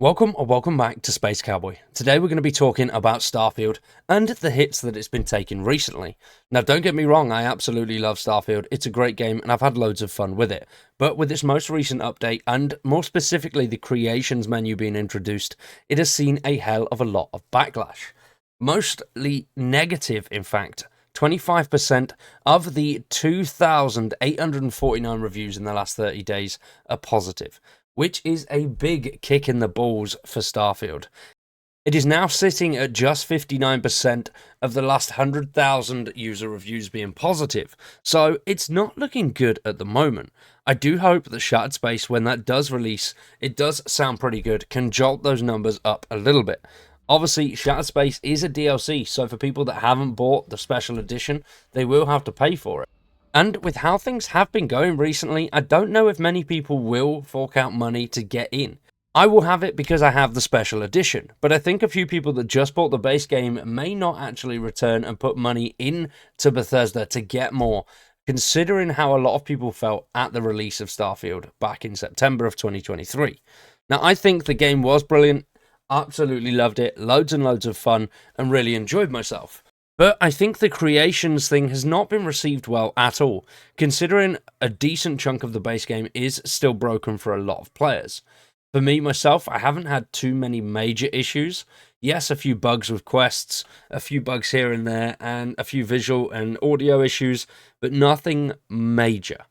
Welcome or welcome back to Space Cowboy. Today we're going to be talking about Starfield and the hits that it's been taking recently. Now don't get me wrong, I absolutely love Starfield, it's a great game and I've had loads of fun with it. But with its most recent update and more specifically the creations menu being introduced, it has seen a hell of a lot of backlash. Mostly negative in fact. 25% of the 2,849 reviews in the last 30 days are positive, which is a big kick in the balls for Starfield. It is now sitting at just 59% of the last 100,000 user reviews being positive, so it's not looking good at the moment. I do hope that Shattered Space, when that does release, it does sound pretty good, can jolt those numbers up a little bit. Obviously, Shattered Space is a DLC, so for people that haven't bought the special edition, they will have to pay for it. And with how things have been going recently, I don't know if many people will fork out money to get in. I will have it because I have the special edition, but I think a few people that just bought the base game may not actually return and put money into Bethesda to get more, considering how a lot of people felt at the release of Starfield back in September of 2023. Now, I think the game was brilliant, absolutely loved it, loads and loads of fun, and really enjoyed myself. But I think the creations thing has not been received well at all, considering a decent chunk of the base game is still broken for a lot of players. For me, myself, I haven't had too many major issues. Yes, a few bugs with quests, a few bugs here and there, and a few visual and audio issues, but nothing major.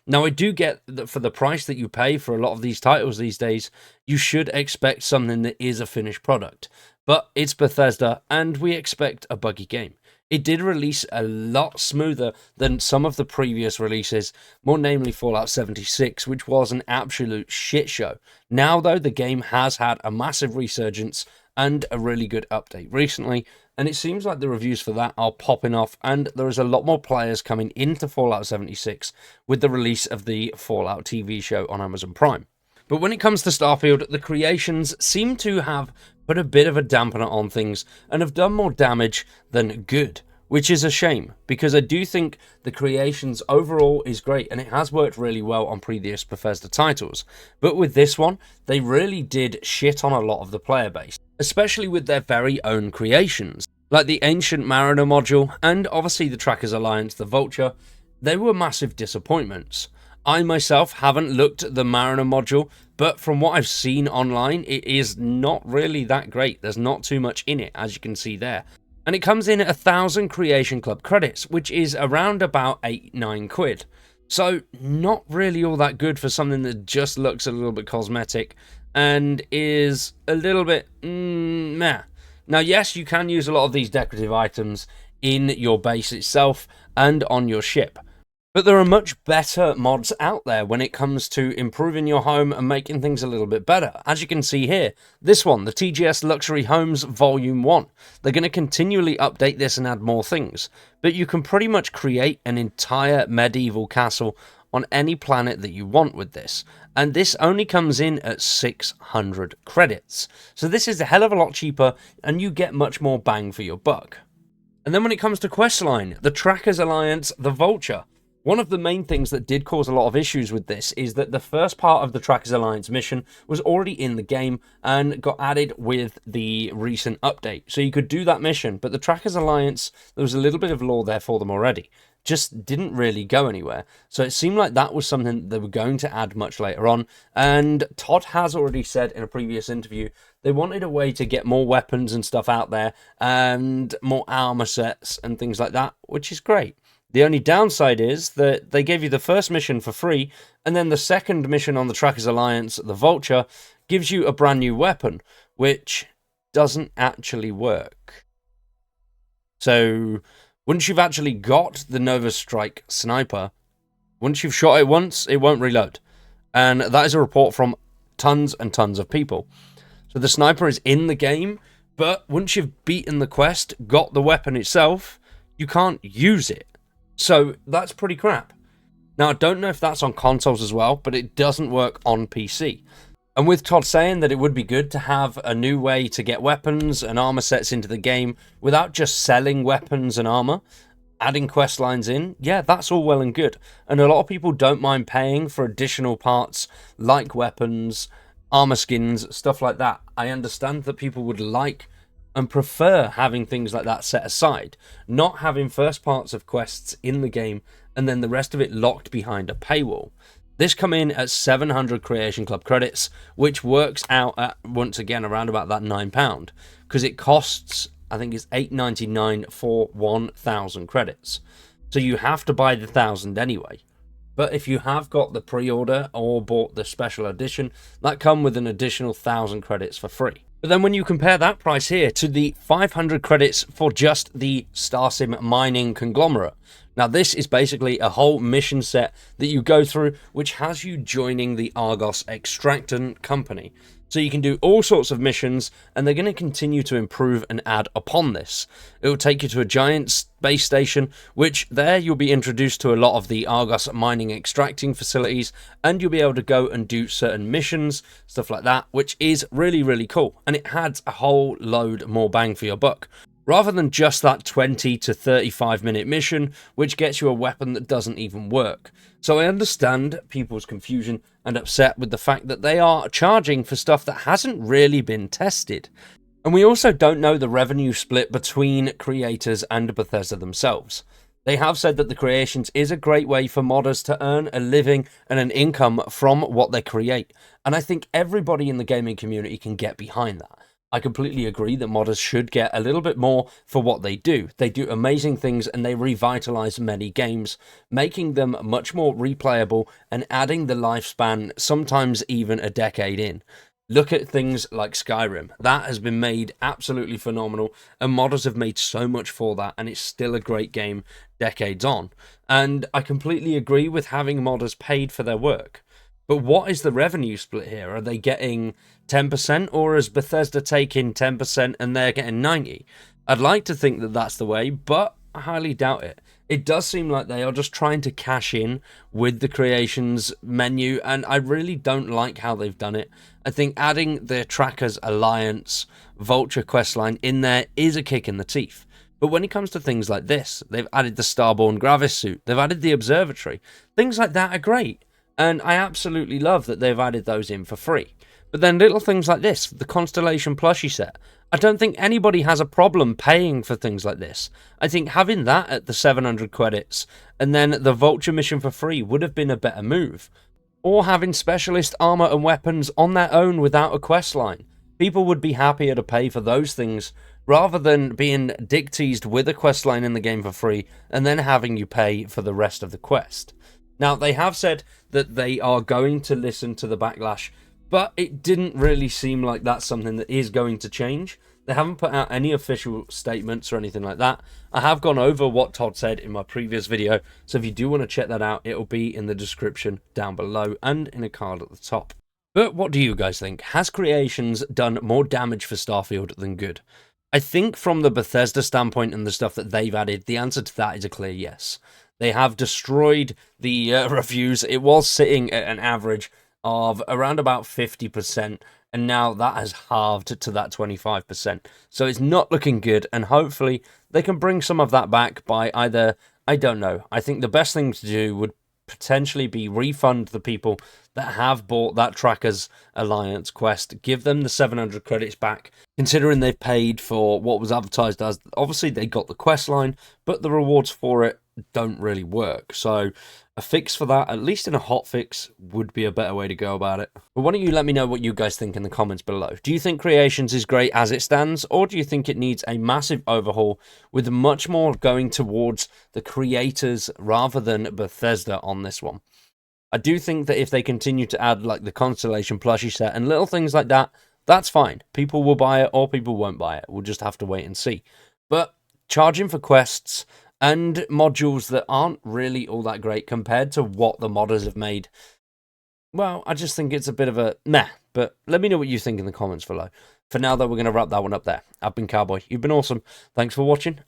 Now, I do get that for the price that you pay for a lot of these titles these days, you should expect something that is a finished product. But it's Bethesda, and we expect a buggy game. It did release a lot smoother than some of the previous releases, more namely Fallout 76, which was an absolute shit show. Now, though, the game has had a massive resurgence and a really good update recently, and it seems like the reviews for that are popping off, and there is a lot more players coming into Fallout 76 with the release of the Fallout TV show on Amazon Prime. But when it comes to Starfield, the creations seem to have put a bit of a dampener on things and have done more damage than good, which is a shame, because I do think the creations overall is great and it has worked really well on previous Bethesda titles. But with this one, they really did shit on a lot of the player base, especially with their very own creations, like the Ancient Mariner module and obviously the Trackers Alliance, the Vulture. They were massive disappointments. I myself haven't looked at the Mariner module, but from what I've seen online, it is not really that great. There's not too much in it, as you can see there. And it comes in at 1,000 Creation Club credits, which is around about 8-9 quid. So not really all that good for something that just looks a little bit cosmetic and is a little bit meh. Now, yes, you can use a lot of these decorative items in your base itself and on your ship. But there are much better mods out there when it comes to improving your home and making things a little bit better. As you can see here, this one, the TGS Luxury Homes Volume 1. They're going to continually update this and add more things. But you can pretty much create an entire medieval castle on any planet that you want with this. And this only comes in at 600 credits. So this is a hell of a lot cheaper and you get much more bang for your buck. And then when it comes to questline, the Trackers Alliance, the Vulture. One of the main things that did cause a lot of issues with this is that the first part of the Trackers Alliance mission was already in the game and got added with the recent update. So you could do that mission, but the Trackers Alliance, there was a little bit of lore there for them already. Just didn't really go anywhere. So it seemed like that was something they were going to add much later on. And Todd has already said in a previous interview, they wanted a way to get more weapons and stuff out there and more armor sets and things like that, which is great. The only downside is that they gave you the first mission for free, and then the second mission on the Trackers Alliance, the Vulture, gives you a brand new weapon, which doesn't actually work. So, once you've actually got the Nova Strike Sniper, once you've shot it once, it won't reload. And that is a report from tons and tons of people. So the Sniper is in the game, but once you've beaten the quest, got the weapon itself, you can't use it. So that's pretty crap. Now, I don't know if that's on consoles as well, but it doesn't work on PC. And with Todd saying that it would be good to have a new way to get weapons and armor sets into the game without just selling weapons and armor, adding quest lines in, yeah, that's all well and good. And a lot of people don't mind paying for additional parts like weapons armor skins, stuff like that. I understand that people would like and prefer having things like that set aside, not having first parts of quests in the game and then the rest of it locked behind a paywall. This come in at 700 Creation Club credits, which works out at, once again, around about that £9, because it costs, I think it's $8.99 for 1,000 credits. So you have to buy the 1,000 anyway. But if you have got the pre-order or bought the special edition, that come with an additional 1,000 credits for free. But then when you compare that price here to the 500 credits for just the StarSim mining conglomerate, now this is basically a whole mission set that you go through, which has you joining the Argos Extractant Company. So you can do all sorts of missions, and they're going to continue to improve and add upon this. It will take you to a giant space station, which there you'll be introduced to a lot of the Argos mining extracting facilities, and you'll be able to go and do certain missions, stuff like that, which is really, really cool. And it adds a whole load more bang for your buck, rather than just that 20 to 35 minute mission, which gets you a weapon that doesn't even work. So I understand people's confusion and upset with the fact that they are charging for stuff that hasn't really been tested. And we also don't know the revenue split between creators and Bethesda themselves. They have said that the Creations is a great way for modders to earn a living and an income from what they create. And I think everybody in the gaming community can get behind that. I completely agree that modders should get a little bit more for what they do. They do amazing things and they revitalize many games, making them much more replayable and adding the lifespan, sometimes even a decade in. Look at things like Skyrim. That has been made absolutely phenomenal, and modders have made so much for that, and it's still a great game decades on. And I completely agree with having modders paid for their work. But what is the revenue split here? Are they getting 10%, or is Bethesda taking 10% and they're getting 90%? I'd like to think that that's the way, but I highly doubt it. It does seem like they are just trying to cash in with the Creations menu, and I really don't like how they've done it. I think adding the Trackers Alliance Vulture questline in there is a kick in the teeth. But when it comes to things like this, they've added the Starborn Gravis suit, they've added the Observatory. Things like that are great. And I absolutely love that they've added those in for free. But then little things like this, the Constellation plushie set, I don't think anybody has a problem paying for things like this. I think having that at the 700 credits and then the Vulture mission for free would have been a better move. Or having specialist armor and weapons on their own without a quest line. People would be happier to pay for those things rather than being dick teased with a quest line in the game for free and then having you pay for the rest of the quest. Now, they have said that they are going to listen to the backlash, but it didn't really seem like that's something that is going to change. They haven't put out any official statements or anything like that. I have gone over what Todd said in my previous video, so if you do want to check that out, it'll be in the description down below and in a card at the top. But what do you guys think? Has Creations done more damage for Starfield than good? I think from the Bethesda standpoint and the stuff that they've added, the answer to that is a clear yes. They have destroyed the reviews. It was sitting at an average of around about 50%, and now that has halved to that 25%. So it's not looking good, and hopefully they can bring some of that back by either, I don't know, I think the best thing to do would potentially be refund the people that have bought that Trackers Alliance quest, give them the 700 credits back, considering they've paid for what was advertised as, obviously they got the quest line, but the rewards for it don't really work. So a fix for that, at least in a hot fix, would be a better way to go about it. But why don't you let me know what you guys think in the comments below. Do you think Creations is great as it stands, or do you think it needs a massive overhaul with much more going towards the creators rather than Bethesda on this one? I do think that if they continue to add like the Constellation plushie set and little things like that, that's fine. People will buy it or people won't buy it. We'll just have to wait and see. But charging for quests and modules that aren't really all that great compared to what the modders have made, well, I just think it's a bit of a meh. But let me know what you think in the comments below. For now, though, we're going to wrap that one up there. I've been Cowboy. You've been awesome. Thanks for watching,